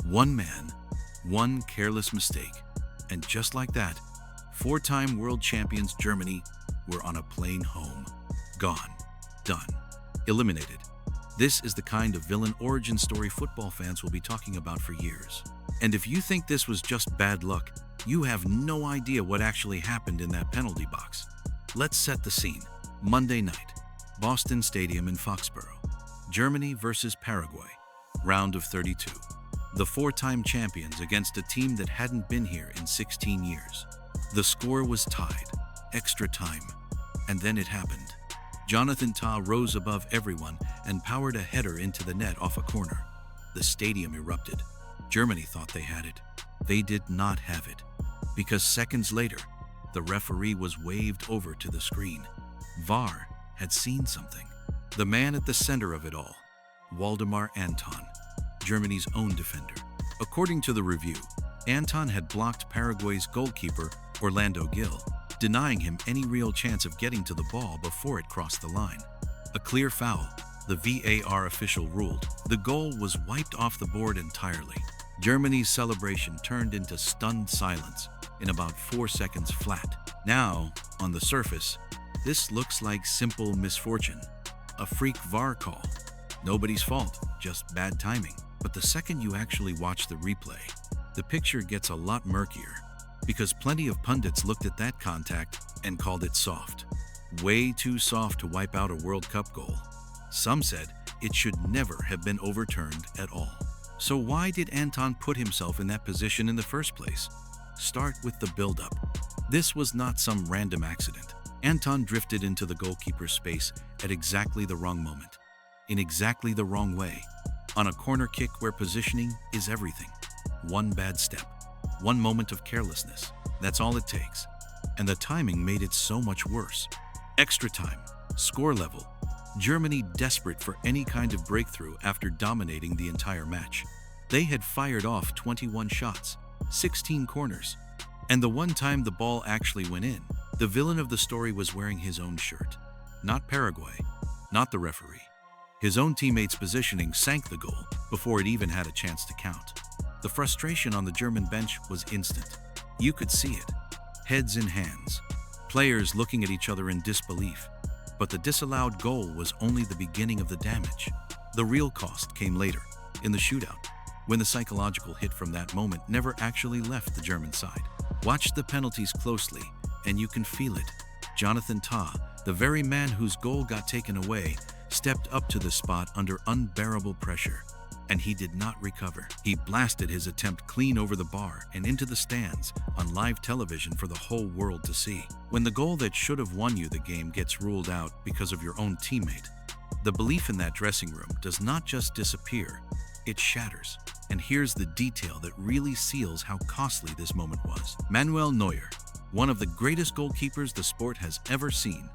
One man, one careless mistake, and just like that, four-time world champions Germany were on a plane home. Gone. Done. Eliminated. This is the kind of villain origin story football fans will be talking about for years. And if you think this was just bad luck, you have no idea what actually happened in that penalty box. Let's set the scene. Monday night, Boston Stadium in Foxborough. Germany versus Paraguay. Round of 32. The four-time champions against a team that hadn't been here in 16 years. The score was tied. Extra time. And then it happened. Jonathan Tah rose above everyone and powered a header into the net off a corner. The stadium erupted. Germany thought they had it. They did not have it. Because seconds later, the referee was waved over to the screen. VAR had seen something. The man at the center of it all, Waldemar Anton, Germany's own defender. According to the review, Anton had blocked Paraguay's goalkeeper, Orlando Gil, denying him any real chance of getting to the ball before it crossed the line. A clear foul, the VAR official ruled. The goal was wiped off the board entirely. Germany's celebration turned into stunned silence in about 4 seconds flat. Now, on the surface, this looks like simple misfortune. A freak VAR call. Nobody's fault, just bad timing. But the second you actually watch the replay, the picture gets a lot murkier, because plenty of pundits looked at that contact and called it soft. Way too soft to wipe out a World Cup goal. Some said it should never have been overturned at all. So why did Anton put himself in that position in the first place? Start with the build-up. This was not some random accident. Anton drifted into the goalkeeper's space at exactly the wrong moment, in exactly the wrong way, on a corner kick where positioning is everything. One bad step, one moment of carelessness, that's all it takes. And the timing made it so much worse. Extra time, score level. Germany desperate for any kind of breakthrough after dominating the entire match. They had fired off 21 shots, 16 corners. And the one time the ball actually went in, the villain of the story was wearing his own shirt. Not Paraguay, not the referee. His own teammates' positioning sank the goal before it even had a chance to count. The frustration on the German bench was instant. You could see it. Heads in hands. Players looking at each other in disbelief. But the disallowed goal was only the beginning of the damage. The real cost came later, in the shootout, when the psychological hit from that moment never actually left the German side. Watch the penalties closely, and you can feel it. Jonathan Tah, the very man whose goal got taken away, stepped up to the spot under unbearable pressure. And he did not recover. He blasted his attempt clean over the bar and into the stands on live television for the whole world to see. When the goal that should have won you the game gets ruled out because of your own teammate, the belief in that dressing room does not just disappear, it shatters. And here's the detail that really seals how costly this moment was. Manuel Neuer, one of the greatest goalkeepers the sport has ever seen,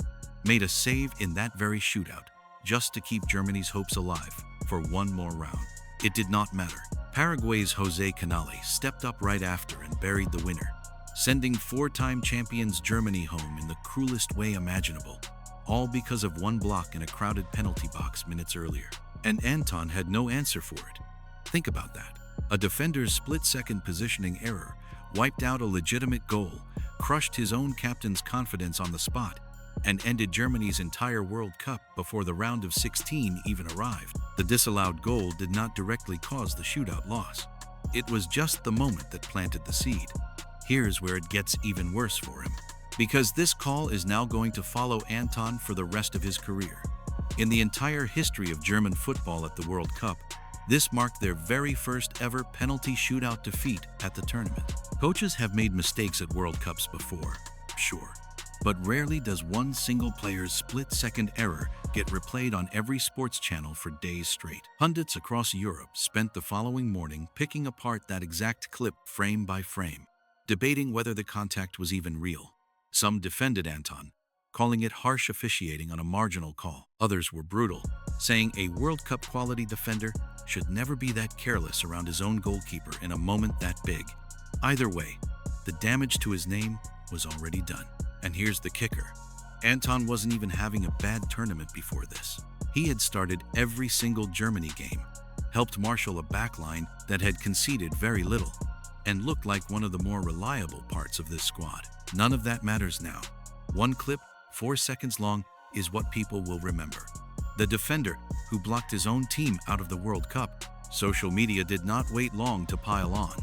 made a save in that very shootout just to keep Germany's hopes alive for one more round. It did not matter. Paraguay's Jose Canale stepped up right after and buried the winner, sending four-time champions Germany home in the cruelest way imaginable, all because of one block in a crowded penalty box minutes earlier. And Anton had no answer for it. Think about that. A defender's split-second positioning error wiped out a legitimate goal, crushed his own captain's confidence on the spot, and ended Germany's entire World Cup before the round of 16 even arrived. The disallowed goal did not directly cause the shootout loss. It was just the moment that planted the seed. Here's where it gets even worse for him, because this call is now going to follow Anton for the rest of his career. In the entire history of German football at the World Cup, this marked their very first ever penalty shootout defeat at the tournament. Coaches have made mistakes at World Cups before, sure. But rarely does one single player's split-second error get replayed on every sports channel for days straight. Pundits across Europe spent the following morning picking apart that exact clip frame by frame, debating whether the contact was even real. Some defended Anton, calling it harsh officiating on a marginal call. Others were brutal, saying a World Cup quality defender should never be that careless around his own goalkeeper in a moment that big. Either way, the damage to his name was already done. And here's the kicker. Anton wasn't even having a bad tournament before this. He had started every single Germany game, helped marshal a backline that had conceded very little and looked like one of the more reliable parts of this squad. None of that matters now. One clip, 4 seconds long, is what people will remember. The defender who blocked his own team out of the World Cup. Social media did not wait long to pile on.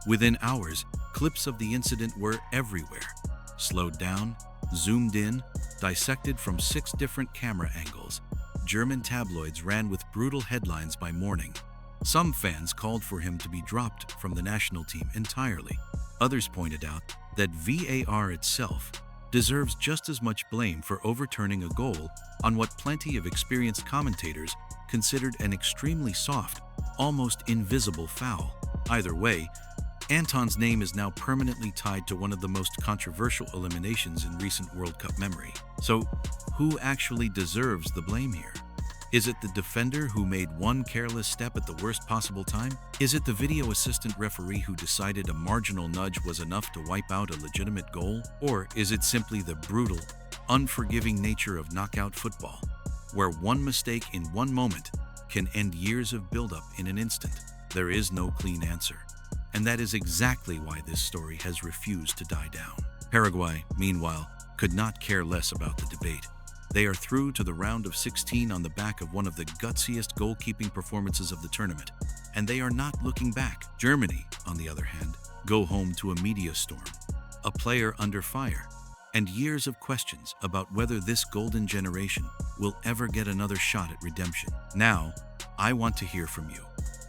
Within hours, clips of the incident were everywhere. Slowed down, zoomed in, dissected from 6 different camera angles. German tabloids ran with brutal headlines by morning. Some fans called for him to be dropped from the national team entirely. Others pointed out that VAR itself deserves just as much blame for overturning a goal on what plenty of experienced commentators considered an extremely soft, almost invisible foul. Either way, Anton's name is now permanently tied to one of the most controversial eliminations in recent World Cup memory. So, who actually deserves the blame here? Is it the defender who made one careless step at the worst possible time? Is it the video assistant referee who decided a marginal nudge was enough to wipe out a legitimate goal? Or is it simply the brutal, unforgiving nature of knockout football, where one mistake in one moment can end years of buildup in an instant? There is no clean answer. And that is exactly why this story has refused to die down. Paraguay, meanwhile, could not care less about the debate. They are through to the round of 16 on the back of one of the gutsiest goalkeeping performances of the tournament, and they are not looking back. Germany, on the other hand, go home to a media storm, a player under fire, and years of questions about whether this golden generation will ever get another shot at redemption. Now, I want to hear from you.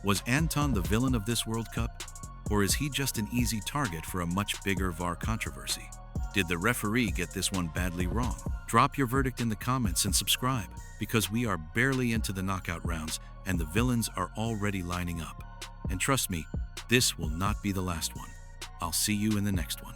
Was Anton the villain of this World Cup? Or is he just an easy target for a much bigger VAR controversy? Did the referee get this one badly wrong? Drop your verdict in the comments and subscribe, because we are barely into the knockout rounds and the villains are already lining up. And trust me, this will not be the last one. I'll see you in the next one.